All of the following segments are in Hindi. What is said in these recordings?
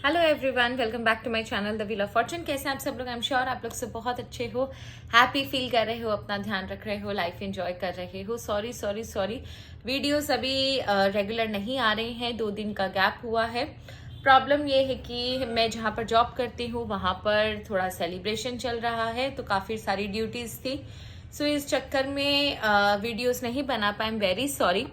Hello everyone, welcome back to my channel the wheel of fortune. कैसे हैं आप सब लोग? आई एम श्योर आप लोग सब बहुत अच्छे हो, हैप्पी फील कर रहे हो, अपना ध्यान रख रहे हो, लाइफ एंजॉय कर रहे हो। सॉरी वीडियोस अभी रेगुलर नहीं आ रहे हैं, 2 दिन का गैप हुआ है। प्रॉब्लम ये है कि मैं जहाँ पर जॉब करती हूँ वहाँ पर थोड़ा सेलिब्रेशन चल रहा है, तो काफ़ी सारी ड्यूटीज़ थी। सो इस चक्कर में वीडियोस नहीं बना पाए। I am very sorry.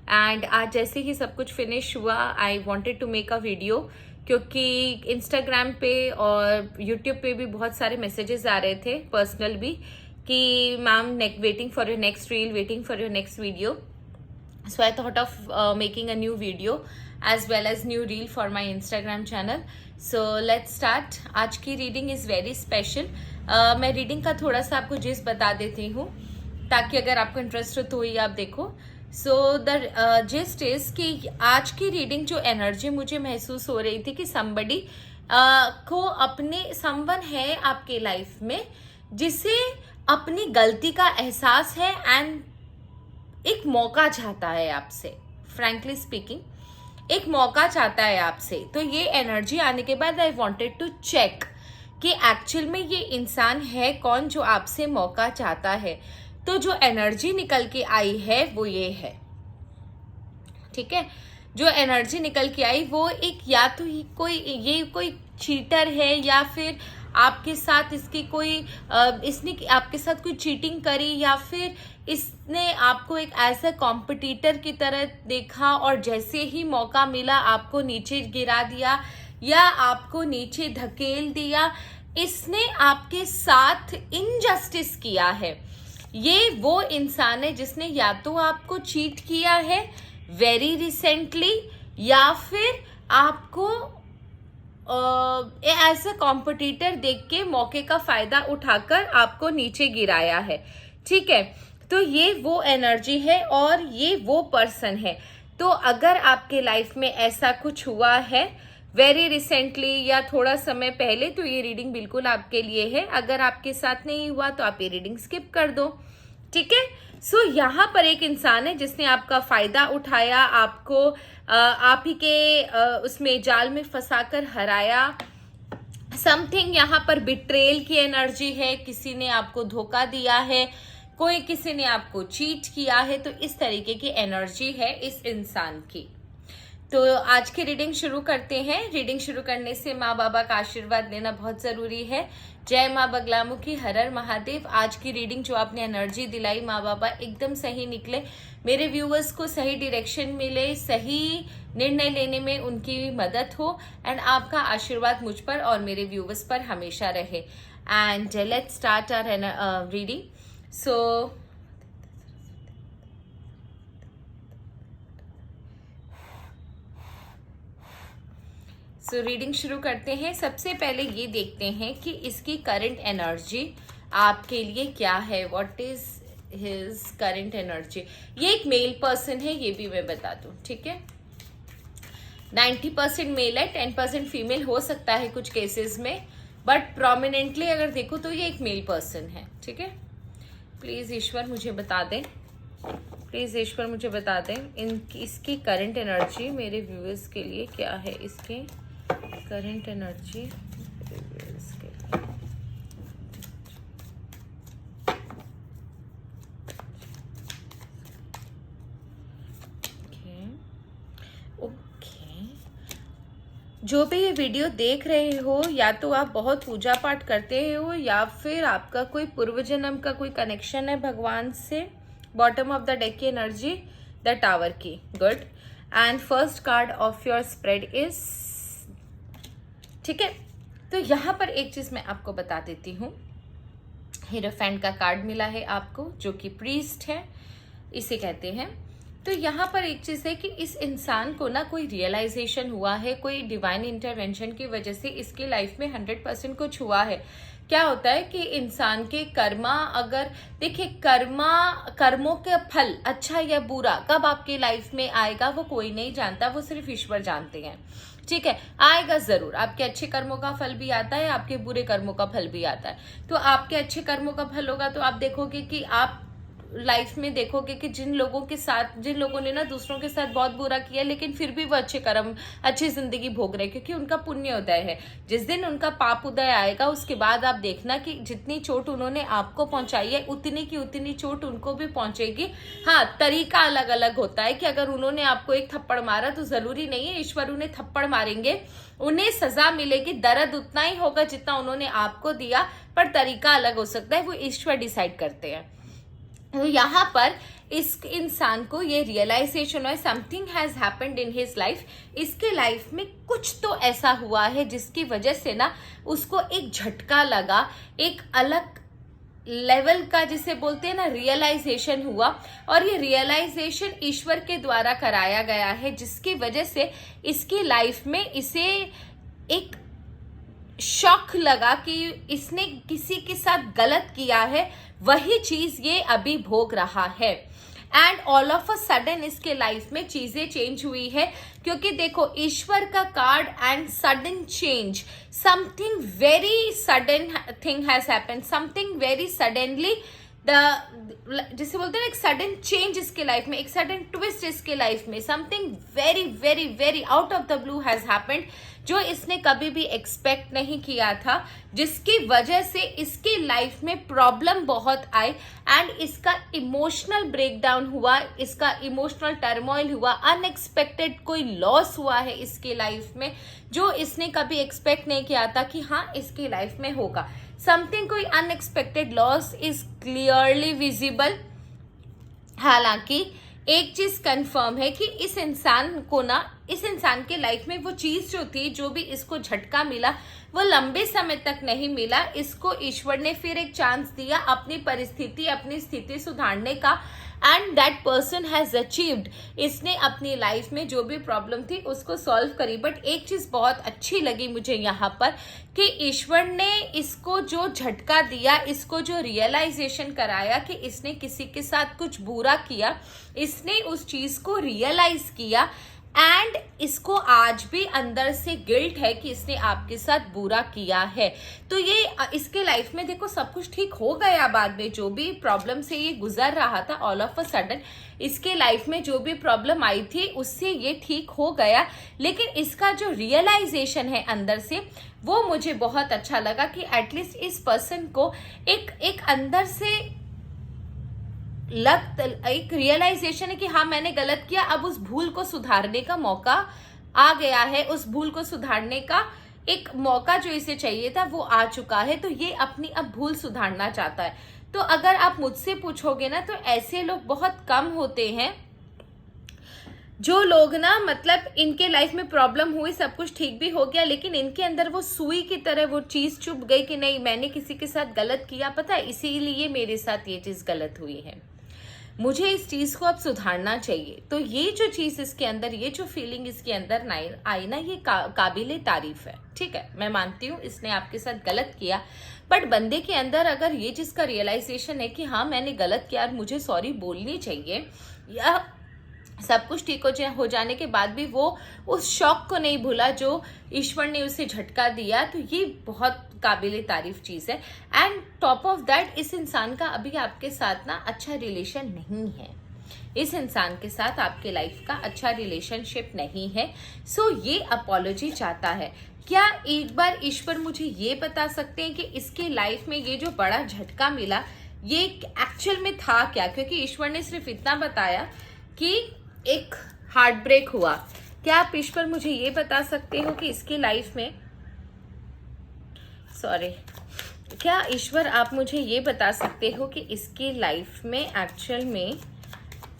And आज जैसे ही सब कुछ फिनिश हुआ, I wanted to make a video, क्योंकि इंस्टाग्राम पे और यूट्यूब पे भी बहुत सारे मैसेजेस आ रहे थे, पर्सनल भी, कि ma'am waiting for your next reel, waiting for your next video. So I thought of making a new video as well as new reel for my Instagram channel. So let's start. आज की रीडिंग इज़ वेरी स्पेशल। मैं रीडिंग का थोड़ा सा आपको जिस बता देती हूँ, ताकि अगर आपको इंटरेस्ट हो तो ही आप देखो। सो द जिस्ट इज कि आज की रीडिंग जो एनर्जी मुझे महसूस हो रही थी कि somebody को अपने समवन है आपके लाइफ में जिसे अपनी गलती का एहसास है एंड एक मौका चाहता है आपसे। फ्रैंकली स्पीकिंग, एक मौका चाहता है आपसे। तो ये एनर्जी आने के बाद आई वॉन्टेड टू चेक कि एक्चुअल में ये इंसान है कौन जो आपसे मौका चाहता है। तो जो एनर्जी निकल के आई है वो ये है, ठीक है। जो एनर्जी निकल के आई वो एक, या तो कोई चीटर है, या फिर आपके साथ इसकी कोई इसने आपके साथ कोई चीटिंग करी, या फिर इसने आपको एक एज अ कॉम्पिटिटर की तरह देखा और जैसे ही मौका मिला आपको नीचे गिरा दिया या आपको नीचे धकेल दिया। इसने आपके साथ इनजस्टिस किया है। ये वो इंसान है जिसने या तो आपको चीट किया है वेरी रिसेंटली, या फिर आपको एज अ कॉम्पिटिटर देख के मौके का फायदा उठाकर आपको नीचे गिराया है, ठीक है। तो ये वो एनर्जी है और ये वो पर्सन है। तो अगर आपके लाइफ में ऐसा कुछ हुआ है वेरी रिसेंटली या थोड़ा समय पहले, तो ये रीडिंग बिल्कुल आपके लिए है। अगर आपके साथ नहीं हुआ तो आप ये रीडिंग स्किप कर दो, ठीक है। सो यहाँ पर एक इंसान है जिसने आपका फायदा उठाया, आपको आप ही के उसमें जाल में फंसाकर हराया। समथिंग यहाँ पर बिट्रेल की एनर्जी है, किसी ने आपको धोखा दिया है, किसी ने आपको चीट किया है। तो इस तरीके की एनर्जी है इस इंसान की। तो आज की रीडिंग शुरू करते हैं। रीडिंग शुरू करने से माँ बाबा का आशीर्वाद लेना बहुत जरूरी है। जय माँ बगलामुखी, हर हर महादेव। आज की रीडिंग जो आपने एनर्जी दिलाई माँ बाबा, एकदम सही निकले। मेरे व्यूअर्स को सही डायरेक्शन मिले, सही निर्णय लेने में उनकी मदद हो, एंड आपका आशीर्वाद मुझ पर और मेरे व्यूअर्स पर हमेशा रहे। And let's start our reading. So reading शुरू करते हैं। सबसे पहले ये देखते हैं कि इसकी करंट एनर्जी आपके लिए क्या है। What is his current energy. ये एक मेल पर्सन है, ये भी मैं बता दूं, ठीक है। 90% मेल है, 10% फीमेल हो सकता है कुछ केसेस में, बट प्रोमिनेंटली अगर देखो तो ये एक मेल पर्सन है, ठीक है। प्लीज ईश्वर मुझे बता दें, प्लीज ईश्वर मुझे बता दें इसकी करंट एनर्जी मेरे व्यूअर्स के लिए क्या है। इसके करंट एनर्जी मेरे व्यूअर्स के लिए। ओके, जो भी ये वीडियो देख रहे हो, या तो आप बहुत पूजा पाठ करते हो या फिर आपका कोई पूर्व जन्म का कोई कनेक्शन है भगवान से। बॉटम ऑफ द डेक की एनर्जी, द टावर की, good. And first card of your spread is, ठीक है। तो यहाँ पर एक चीज मैं आपको बता देती हूँ। हीरोफेंट का कार्ड मिला है आपको, जो कि प्रीस्ट है, इसे कहते हैं। तो यहाँ पर एक चीज है कि इस इंसान को ना कोई रियलाइजेशन हुआ है, कोई डिवाइन इंटरवेंशन की वजह से इसकी लाइफ में 100% कुछ हुआ है। क्या होता है कि इंसान के कर्मा, अगर देखिए कर्मों का फल अच्छा या बुरा कब आपके लाइफ में आएगा वो कोई नहीं जानता, वो सिर्फ ईश्वर जानते हैं, ठीक है। आएगा जरूर, आपके अच्छे कर्मों का फल भी आता है, आपके बुरे कर्मों का फल भी आता है। तो आपके अच्छे कर्मों का फल होगा तो आप देखोगे कि आप लाइफ में देखोगे कि जिन लोगों ने ना दूसरों के साथ बहुत बुरा किया, लेकिन फिर भी वो अच्छी जिंदगी भोग रहे, क्योंकि उनका पुण्य उदय है। जिस दिन उनका पाप उदय आएगा, उसके बाद आप देखना कि जितनी चोट उन्होंने आपको पहुंचाई है, उतनी की उतनी चोट उनको भी पहुंचेगी। हाँ, तरीका अलग अलग होता है कि अगर उन्होंने आपको एक थप्पड़ मारा तो जरूरी नहीं है ईश्वर उन्हें थप्पड़ मारेंगे, उन्हें सजा मिलेगी, दर्द उतना ही होगा जितना उन्होंने आपको दिया, पर तरीका अलग हो सकता है, वो ईश्वर डिसाइड करते हैं। तो यहाँ पर इस इंसान को ये रियलाइजेशन है something has happened in his life, इसके लाइफ में कुछ तो ऐसा हुआ है जिसकी वजह से ना उसको एक झटका लगा, एक अलग लेवल का जिसे बोलते हैं ना रियलाइजेशन हुआ, और ये रियलाइजेशन ईश्वर के द्वारा कराया गया है, जिसकी वजह से इसकी लाइफ में इसे एक शॉक लगा कि इसने किसी के साथ गलत किया है, वही चीज ये अभी भोग रहा है। And all of a sudden इसके लाइफ में चीजें चेंज हुई है, क्योंकि देखो ईश्वर का card and sudden change, something very sudden thing has happened, something very suddenly जिसे बोलते हैं एक सडन चेंज इसके लाइफ में, एक सडन ट्विस्ट इसके लाइफ में, something very very very out of the blue has happened, जो इसने कभी भी एक्सपेक्ट नहीं किया था, जिसकी वजह से इसकी लाइफ में प्रॉब्लम बहुत आई एंड इसका इमोशनल ब्रेकडाउन हुआ, इसका इमोशनल टर्मोइल हुआ, अनएक्सपेक्टेड कोई लॉस हुआ है इसकी लाइफ में, जो इसने कभी एक्सपेक्ट नहीं किया था कि हाँ इसकी लाइफ में होगा। समथिंग कोई unexpected loss is clearly visible. हालांकि एक चीज कंफर्म है कि इस इंसान के लाइफ में वो चीज जो थी, जो भी इसको झटका मिला, वो लंबे समय तक नहीं मिला। इसको ईश्वर ने फिर एक चांस दिया अपनी स्थिति सुधारने का, and that person has achieved. इसने अपनी लाइफ में जो भी प्रॉब्लम थी उसको सॉल्व करी। बट एक चीज बहुत अच्छी लगी मुझे यहाँ पर कि ईश्वर ने इसको जो झटका दिया, इसको जो रियलाइजेशन कराया कि इसने किसी के साथ कुछ बुरा किया, इसने उस चीज को रियलाइज किया एंड इसको आज भी अंदर से गिल्ट है कि इसने आपके साथ बुरा किया है। तो ये इसके लाइफ में देखो सब कुछ ठीक हो गया बाद में, जो भी प्रॉब्लम से ये गुजर रहा था, ऑल ऑफ अ सडन इसके लाइफ में जो भी प्रॉब्लम आई थी उससे ये ठीक हो गया। लेकिन इसका जो रियलाइजेशन है अंदर से, वो मुझे बहुत अच्छा लगा कि एटलीस्ट इस पर्सन को एक अंदर से एक रियलाइजेशन है कि हाँ मैंने गलत किया, अब उस भूल को सुधारने का मौका आ गया है, उस भूल को सुधारने का एक मौका जो इसे चाहिए था वो आ चुका है। तो ये अपनी अब भूल सुधारना चाहता है। तो अगर आप मुझसे पूछोगे ना, तो ऐसे लोग बहुत कम होते हैं जो लोग ना, मतलब इनके लाइफ में प्रॉब्लम हुई, सब कुछ ठीक भी हो गया, लेकिन इनके अंदर वो सुई की तरह वो चीज चुभ गई कि नहीं मैंने किसी के साथ गलत किया, पता है इसीलिए मेरे साथ ये चीज गलत हुई है, मुझे इस चीज को अब सुधारना चाहिए। तो ये जो चीज इसके अंदर, ये जो फीलिंग इसके अंदर आई ना, ये काबिले तारीफ है। ठीक है, मैं मानती हूँ इसने आपके साथ गलत किया, बट बंदे के अंदर अगर ये चीज का रियलाइजेशन है कि हाँ मैंने गलत किया और मुझे सॉरी बोलनी चाहिए, या सब कुछ ठीक हो जाने के बाद भी वो उस शॉक को नहीं भूला जो ईश्वर ने उसे झटका दिया, तो ये बहुत काबिले तारीफ चीज है। एंड टॉप ऑफ दैट, इस इंसान का अभी आपके साथ ना अच्छा रिलेशन नहीं है, इस इंसान के साथ आपके लाइफ का अच्छा रिलेशनशिप नहीं है। सो ये अपॉलॉजी चाहता है। क्या एक बार ईश्वर मुझे ये बता सकते हैं कि इसके लाइफ में ये जो बड़ा झटका मिला ये एक्चुअल में था क्या? क्योंकि ईश्वर ने सिर्फ इतना बताया कि एक हार्ट ब्रेक हुआ। क्या आप ईश्वर मुझे ये बता सकते हो कि इसकी लाइफ में, क्या ईश्वर आप मुझे ये बता सकते हो कि इसकी लाइफ में एक्चुअल में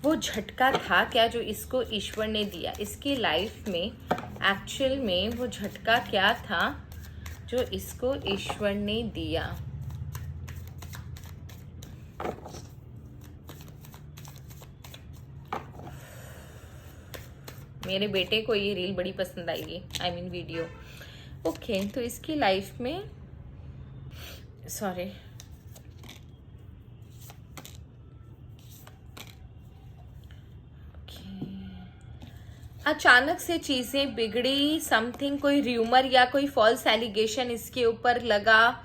वो झटका था क्या जो इसको ईश्वर ने दिया? इसकी लाइफ में एक्चुअल में वो झटका क्या था जो इसको ईश्वर ने दिया? मेरे बेटे को ये रील बड़ी पसंद आएगी, आई मीन वीडियो। ओके, तो इसकी लाइफ में अचानक से चीजें बिगड़ी, समथिंग कोई र्यूमर या कोई फॉल्स एलिगेशन इसके ऊपर लगा,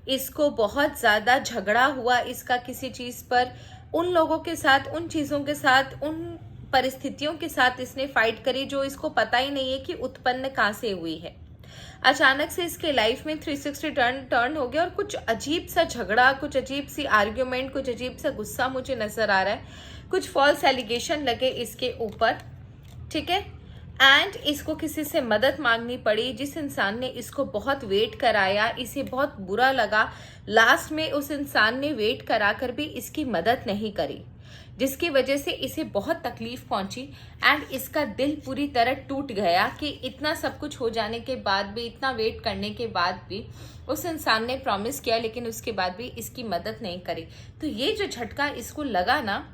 इसको बहुत ज्यादा झगड़ा हुआ इसका किसी चीज पर, उन लोगों के साथ, उन चीज़ों के साथ, उन परिस्थितियों के साथ इसने फाइट करी जो इसको पता ही नहीं है कि उत्पन्न कहाँ से हुई है। अचानक से इसके लाइफ में 360 टर्न हो गया और कुछ अजीब सा झगड़ा, कुछ अजीब सी आर्ग्यूमेंट, कुछ अजीब सा गुस्सा मुझे नजर आ रहा है। कुछ फॉल्स एलिगेशन लगे इसके ऊपर, ठीक है। एंड इसको किसी से मदद मांगनी पड़ी, जिस इंसान ने इसको बहुत वेट कराया, इसे बहुत बुरा लगा। लास्ट में उस इंसान ने वेट करा कर भी इसकी मदद नहीं करी, जिसकी वजह से इसे बहुत तकलीफ पहुंची। एंड इसका दिल पूरी तरह टूट गया कि इतना सब कुछ हो जाने के बाद भी, इतना वेट करने के बाद भी उस इंसान ने प्रॉमिस किया, लेकिन उसके बाद भी इसकी मदद नहीं करी। तो ये जो झटका इसको लगा ना,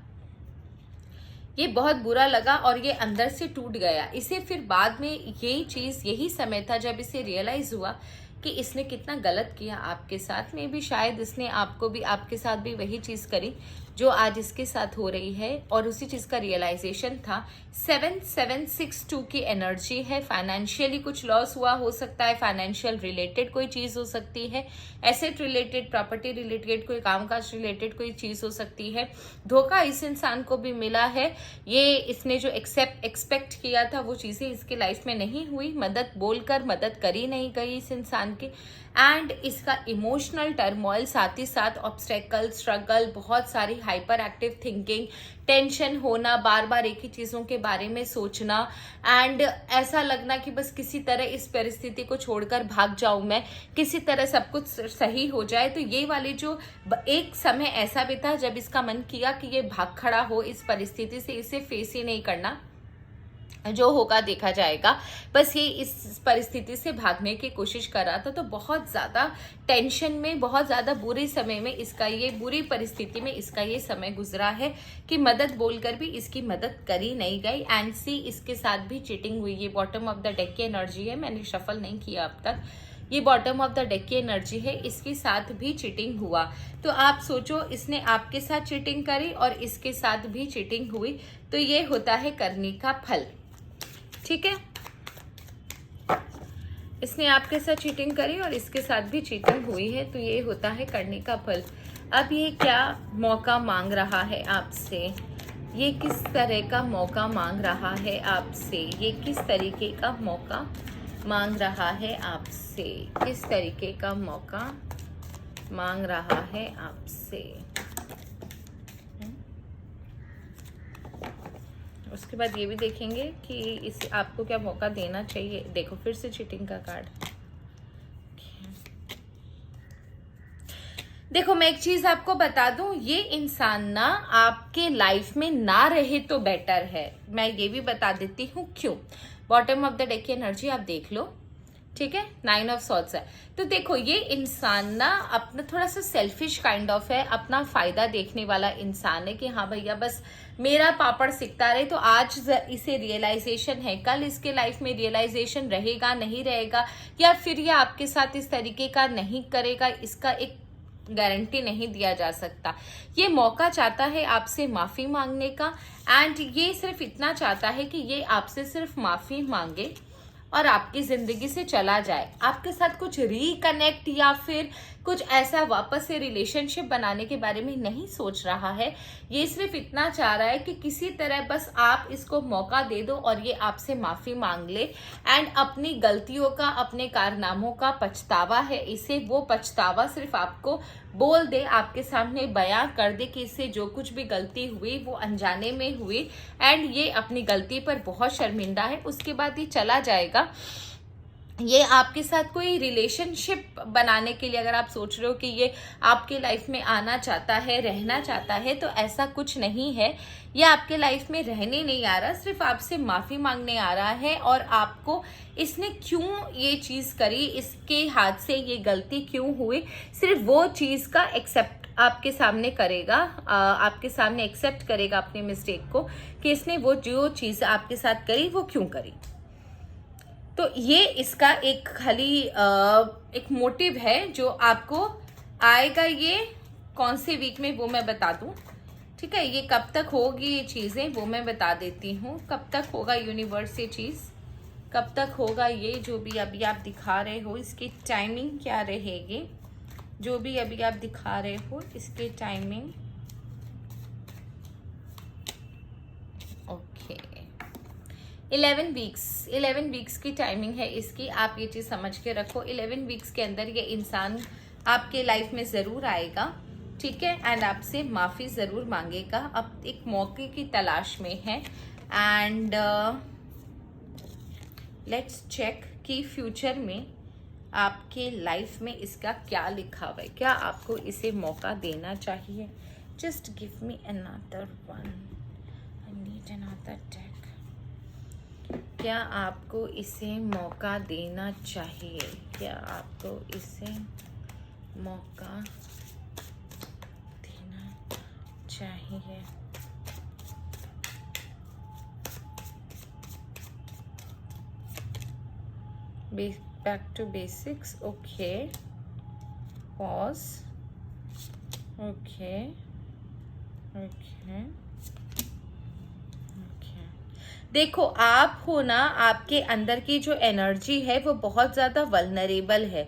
ये बहुत बुरा लगा और ये अंदर से टूट गया। इसे फिर बाद में यही चीज़, यही समय था जब इसे रियलाइज हुआ कि इसने कितना गलत किया आपके साथ में भी। शायद इसने आपको भी, आपके साथ भी वही चीज़ करी जो आज इसके साथ हो रही है, और उसी चीज़ का रियलाइजेशन था। 7762 की एनर्जी है। फाइनेंशियली कुछ लॉस हुआ हो सकता है, फाइनेंशियल रिलेटेड कोई चीज़ हो सकती है, एसेट रिलेटेड, प्रॉपर्टी रिलेटेड, कोई कामकाज रिलेटेड कोई चीज़ हो सकती है। धोखा इस इंसान को भी मिला है। ये इसने जो एक्सपेक्ट किया था वो चीज़ें इसके लाइफ में नहीं हुई। मदद बोलकर मदद करी नहीं गई इस इंसान की। एंड इसका इमोशनल टर्मोइल, साथ ही साथ ऑब्स्टेकल, स्ट्रगल, बहुत सारी हाइपर एक्टिव थिंकिंग, टेंशन होना, बार बार एक ही चीज़ों के बारे में सोचना, एंड ऐसा लगना कि बस किसी तरह इस परिस्थिति को छोड़कर भाग जाऊं मैं, किसी तरह सब कुछ सही हो जाए। तो ये वाली जो एक समय ऐसा भी था जब इसका मन किया कि ये भाग खड़ा हो इस परिस्थिति से, इसे फेस ही नहीं करना, जो होगा देखा जाएगा, बस ये इस परिस्थिति से भागने की कोशिश कर रहा था। तो बहुत ज़्यादा टेंशन में, बहुत ज़्यादा बुरे समय में इसका ये, बुरी परिस्थिति में इसका ये समय गुजरा है कि मदद बोलकर भी इसकी मदद करी नहीं गई। एंड सी, इसके साथ भी चीटिंग हुई। ये बॉटम ऑफ द डेक की एनर्जी है, मैंने शफल नहीं किया अब तक। ये बॉटम ऑफ द डेक की एनर्जी है, इसके साथ भी चीटिंग हुआ। तो आप सोचो, इसने आपके साथ चीटिंग करी और इसके साथ भी चीटिंग हुई, तो ये होता है करनी का फल, ठीक है। इसने आपके साथ चीटिंग करी और इसके साथ भी चीटिंग हुई है, तो ये होता है करने का फल। अब ये क्या मौका मांग रहा है आपसे, ये किस तरह का मौका मांग रहा है आपसे, ये किस तरीके का मौका मांग रहा है आपसे, किस तरीके का मौका मांग रहा है आपसे। उसके बाद ये भी देखेंगे कि इस आपको क्या मौका देना चाहिए। देखो फिर से चीटिंग का कार्ड। देखो मैं एक चीज आपको बता दूं, ये इंसान ना आपके लाइफ में ना रहे तो बेटर है। मैं ये भी बता देती हूँ क्यों। बॉटम ऑफ द डेक की एनर्जी आप देख लो, ठीक है। 9 ऑफ सॉर्ड्स है। तो देखो ये इंसान ना अपना थोड़ा सा सेल्फिश काइंड ऑफ है, अपना फायदा देखने वाला इंसान है कि हाँ भैया बस मेरा पापड़ सिकता रहे। तो आज इसे रियलाइजेशन है, कल इसके लाइफ में रियलाइजेशन रहेगा नहीं रहेगा, या फिर ये आपके साथ इस तरीके का नहीं करेगा, इसका एक गारंटी नहीं दिया जा सकता। ये मौका चाहता है आपसे माफी मांगने का, एंड ये सिर्फ इतना चाहता है कि ये आपसे सिर्फ माफी मांगे और आपकी जिंदगी से चला जाए। आपके साथ कुछ रिकनेक्ट या फिर कुछ ऐसा वापस से रिलेशनशिप बनाने के बारे में नहीं सोच रहा है। ये सिर्फ इतना चाह रहा है कि किसी तरह बस आप इसको मौका दे दो और ये आपसे माफी मांग ले, एंड अपनी गलतियों का, अपने कारनामों का पछतावा है इसे, वो पछतावा सिर्फ आपको बोल दे, आपके सामने बयां कर दे कि इससे जो कुछ भी गलती हुई वो अनजाने में हुई, एंड ये अपनी गलती पर बहुत शर्मिंदा है। उसके बाद ये चला जाएगा। ये आपके साथ कोई रिलेशनशिप बनाने के लिए अगर आप सोच रहे हो कि ये आपके लाइफ में आना चाहता है, रहना चाहता है, तो ऐसा कुछ नहीं है। ये आपके लाइफ में रहने नहीं आ रहा, सिर्फ आपसे माफी मांगने आ रहा है। और आपको इसने क्यों ये चीज करी, इसके हाथ से ये गलती क्यों हुई, सिर्फ वो चीज का एक्सेप्ट आपके सामने करेगा, आपके सामने एक्सेप्ट करेगा अपनी मिस्टेक को, कि इसने वो जो चीज आपके साथ करी वो क्यों करी। तो ये इसका एक खाली एक मोटिव है जो आपको आएगा। ये कौन से वीक में वो मैं बता दूं, ठीक है। ये कब तक होगी ये चीजें वो मैं बता देती हूँ। कब तक होगा यूनिवर्स ये चीज, कब तक होगा ये जो भी अभी आप दिखा रहे हो, इसकी टाइमिंग क्या रहेगी, जो भी अभी आप दिखा रहे हो इसके टाइमिंग 11 वीक्स की टाइमिंग है इसकी। आप ये चीज समझ के रखो, 11 वीक्स के अंदर ये इंसान आपके लाइफ में जरूर आएगा, ठीक है, एंड आपसे माफी जरूर मांगेगा। अब एक मौके की तलाश में है। एंड लेट्स चेक कि फ्यूचर में आपके लाइफ में इसका क्या लिखा हुआ है। क्या आपको इसे मौका देना चाहिए? Just give me another one, I need another deck. क्या आपको इसे मौका देना चाहिए? क्या आपको इसे मौका देना चाहिए? Back to basics. Okay. Pause. Okay. देखो, आप हो ना, आपके अंदर की जो एनर्जी है वो बहुत ज्यादा वल्नरेबल है,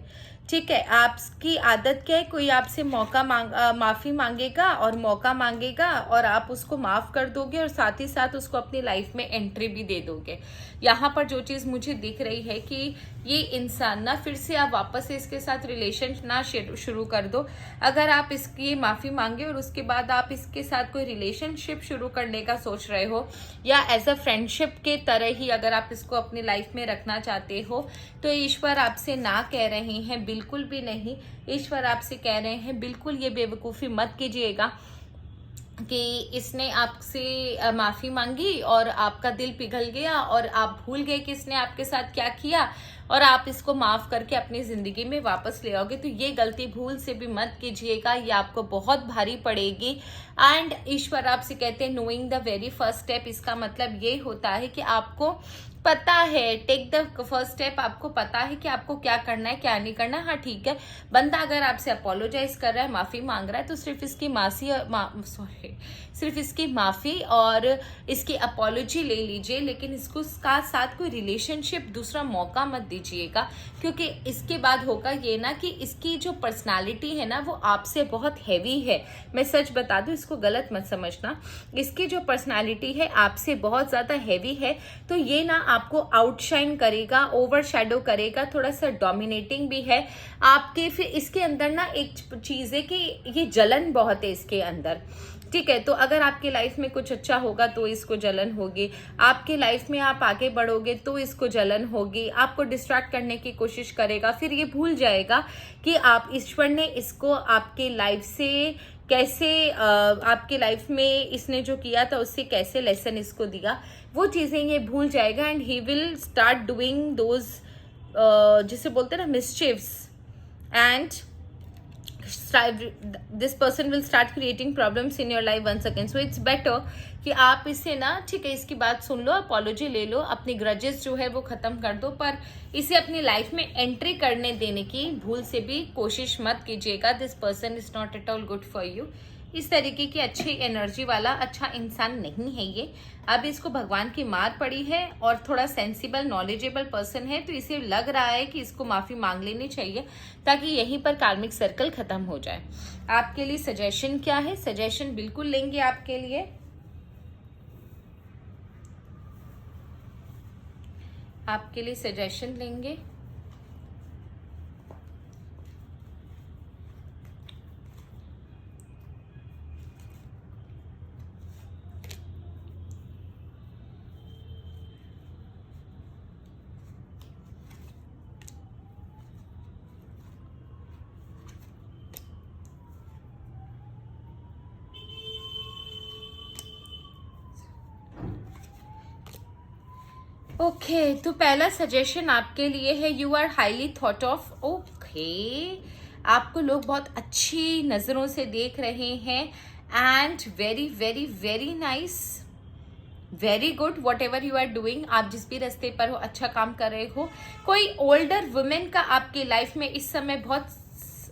ठीक है। आपकी आदत क्या है, कोई आपसे माफी मांगेगा और मौका मांगेगा और आप उसको माफ कर दोगे और साथ ही साथ उसको अपनी लाइफ में एंट्री भी दे दोगे। यहाँ पर जो चीज मुझे दिख रही है कि ये इंसान ना, फिर से आप वापस से इसके साथ रिलेशन ना शुरू कर दो। अगर आप इसकी माफी मांगे और उसके बाद आप इसके साथ कोई रिलेशनशिप शुरू करने का सोच रहे हो, या एज अ फ्रेंडशिप के तरह ही अगर आप इसको अपनी लाइफ में रखना चाहते हो, तो ईश्वर आपसे ना कह रहे हैं, बिल्कुल भी नहीं। ईश्वर आपसे कह रहे हैं बिल्कुल ये बेवकूफ़ी मत कीजिएगा कि इसने आपसे माफी मांगी और आपका दिल पिघल गया और आप भूल गए कि इसने आपके साथ क्या किया और आप इसको माफ करके अपनी जिंदगी में वापस ले आओगे। तो ये गलती भूल से भी मत कीजिएगा, ये आपको बहुत भारी पड़ेगी। एंड ईश्वर आपसे कहते हैं knowing the very first step. इसका मतलब ये होता है कि आपको पता है, टेक द फर्स्ट स्टेप। आपको पता है कि आपको क्या करना है, क्या नहीं करना। हाँ ठीक है, बंदा अगर आपसे अपोलोजाइज कर रहा है, माफी मांग रहा है, तो सिर्फ इसकी माफी और इसकी अपोलॉजी ले लीजिए, लेकिन इसको साथ कोई रिलेशनशिप, दूसरा मौका मत दीजिएगा। क्योंकि इसके बाद होगा ये ना कि इसकी जो पर्सनालिटी है ना वो आपसे बहुत हैवी है। मैं सच बता दूं, इसको गलत मत समझना। इसकी जो पर्सनालिटी है आपसे बहुत ज्यादा हैवी है, तो ये ना आपको आउटशाइन करेगा, ओवरशैडो करेगा, थोड़ा सा डोमिनेटिंग भी है आपके। फिर इसके अंदर ना एक चीज है कि ये जलन बहुत है इसके अंदर, ठीक है। तो अगर आपकी लाइफ में कुछ अच्छा होगा तो इसको जलन होगी, आपके लाइफ में आप आगे बढ़ोगे तो इसको जलन होगी, आपको डिस्ट्रैक्ट करने की कोशिश करेगा। फिर ये भूल जाएगा कि आप, ईश्वर ने इसको आपके लाइफ से कैसे, आपके लाइफ में इसने जो किया था उससे कैसे लेसन इसको दिया, वो चीजें ये भूल जाएगा। And he will start doing those, जिसे बोलते हैं ना, मिसचिव्स, and this person will start creating problems in your life once again. So it's better कि आप इसे ना, ठीक है, इसकी बात सुन लो, अपॉलोजी ले लो, अपनी ग्रजेस जो है वो खत्म कर दो, पर इसे अपनी लाइफ में एंट्री करने देने की भूल से भी कोशिश मत कीजिएगा। This person is not at all good for you. इस तरीके की अच्छी एनर्जी वाला अच्छा इंसान नहीं है ये। अब इसको भगवान की मार पड़ी है और थोड़ा सेंसिबल, नॉलेजेबल पर्सन है, तो इसे लग रहा है कि इसको माफी मांग लेनी चाहिए ताकि यहीं पर कार्मिक सर्कल खत्म हो जाए। आपके लिए सजेशन क्या है? सजेशन बिल्कुल लेंगे आपके लिए। आपके लिए सजेशन लेंगे। ओके, तो पहला सजेशन आपके लिए है, you are highly thought of. Okay, आपको लोग बहुत अच्छी नजरों से देख रहे हैं and very very very nice, very good. Whatever you are doing, आप जिस भी रास्ते पर हो, अच्छा काम कर रहे हो। कोई ओल्डर वुमेन का आपके लाइफ में इस समय बहुत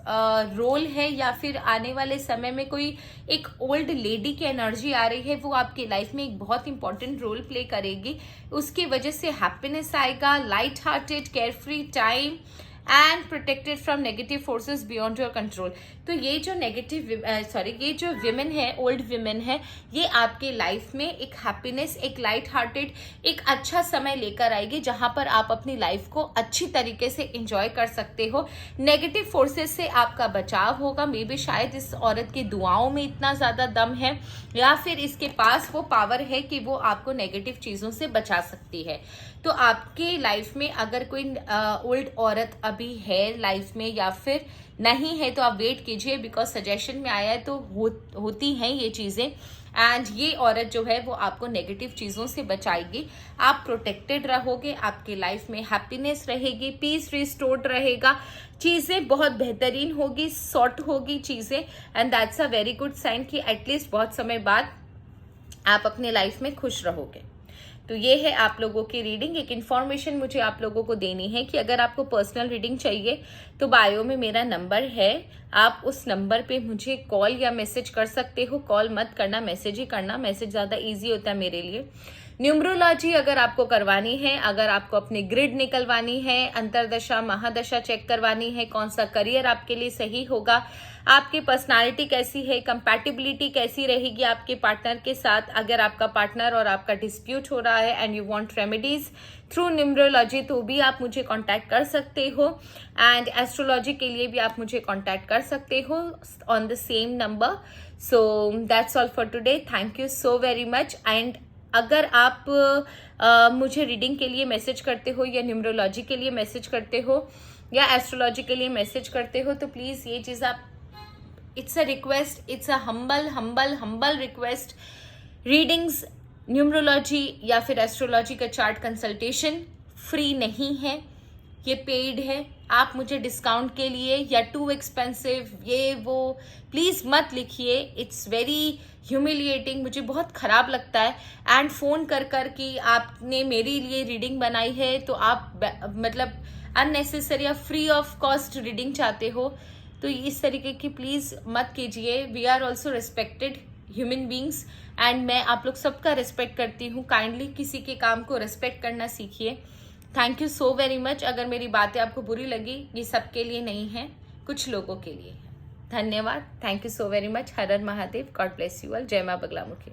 रोल है, या फिर आने वाले समय में कोई एक ओल्ड लेडी की एनर्जी आ रही है, वो आपकी लाइफ में एक बहुत इंपॉर्टेंट रोल प्ले करेगी। उसकी वजह से हैप्पीनेस आएगा, light hearted, care free time and protected from negative forces beyond your control. तो ये जो ये जो विमेन है, ओल्ड विमेन है, ये आपके लाइफ में एक हैप्पीनेस, एक लाइट हार्टेड, एक अच्छा समय लेकर आएगी जहां पर आप अपनी लाइफ को अच्छी तरीके से एंजॉय कर सकते हो। नेगेटिव फोर्सेस से आपका बचाव होगा। मे बी शायद इस औरत की दुआओं में इतना ज्यादा दम है, या फिर इसके पास वो पावर है कि वो आपको नेगेटिव चीजों से बचा सकती है। तो आपकी लाइफ में अगर कोई ओल्ड औरत अभी है लाइफ में या फिर नहीं है, तो आप वेट कीजिए, बिकॉज सजेशन में आया है तो होती हैं ये चीजें। एंड ये औरत जो है वो आपको नेगेटिव चीजों से बचाएगी। आप प्रोटेक्टेड रहोगे, आपकी लाइफ में हैप्पीनेस रहेगी, पीस रिस्टोर्ड रहेगा, चीजें बहुत बेहतरीन होगी, सॉर्ट होगी चीजें। And that's a very good sign कि एटलीस्ट बहुत समय बाद आप अपने लाइफ में खुश रहोगे। तो ये है आप लोगों की रीडिंग। एक इन्फॉर्मेशन मुझे आप लोगों को देनी है कि अगर आपको पर्सनल रीडिंग चाहिए तो बायो में मेरा नंबर है, आप उस नंबर पे मुझे कॉल या मैसेज कर सकते हो। कॉल मत करना, मैसेज ही करना, मैसेज ज़्यादा इजी होता है मेरे लिए। न्यूमरोलॉजी अगर आपको करवानी है, अगर आपको अपनी ग्रिड निकलवानी है, अंतरदशा महादशा चेक करवानी है, कौन सा करियर आपके लिए सही होगा, आपकी पर्सनालिटी कैसी है, कंपैटिबिलिटी कैसी रहेगी आपके पार्टनर के साथ, अगर आपका पार्टनर और आपका डिस्प्यूट हो रहा है and you want remedies through numerology, तो भी आप मुझे कांटेक्ट कर सकते हो। एंड एस्ट्रोलॉजी के लिए भी आप मुझे कांटेक्ट कर सकते हो on the same number. So that's all for today. Thank you so very much. And अगर आप मुझे रीडिंग के लिए मैसेज करते हो या न्यूमरोलॉजी के लिए मैसेज करते हो या एस्ट्रोलॉजी के लिए मैसेज करते हो, तो प्लीज़ ये चीज़ आप, it's a request, it's a humble request. Readings, numerology या फिर एस्ट्रोलॉजी का चार्ट कंसल्टेशन फ्री नहीं है, ये पेड है। आप मुझे डिस्काउंट के लिए या टू एक्सपेंसिव ये वो प्लीज़ मत लिखिए, इट्स वेरी ह्यूमिलिएटिंग, मुझे बहुत ख़राब लगता है। एंड फ़ोन कर कर कि आपने मेरे लिए रीडिंग बनाई है, तो आप मतलब अननेसेसरी या फ्री ऑफ कॉस्ट रीडिंग चाहते हो, तो इस तरीके की प्लीज़ मत कीजिए। We are also respected human beings and मैं आप लोग सबका रिस्पेक्ट करती हूँ। काइंडली किसी के काम को रिस्पेक्ट करना सीखिए। Thank you so very much. अगर मेरी बातें आपको बुरी लगी, ये सबके लिए नहीं है, कुछ लोगों के लिए है। धन्यवाद। Thank you so very much. Her her Mahadev. God bless you all. जय मां बगलामुखी।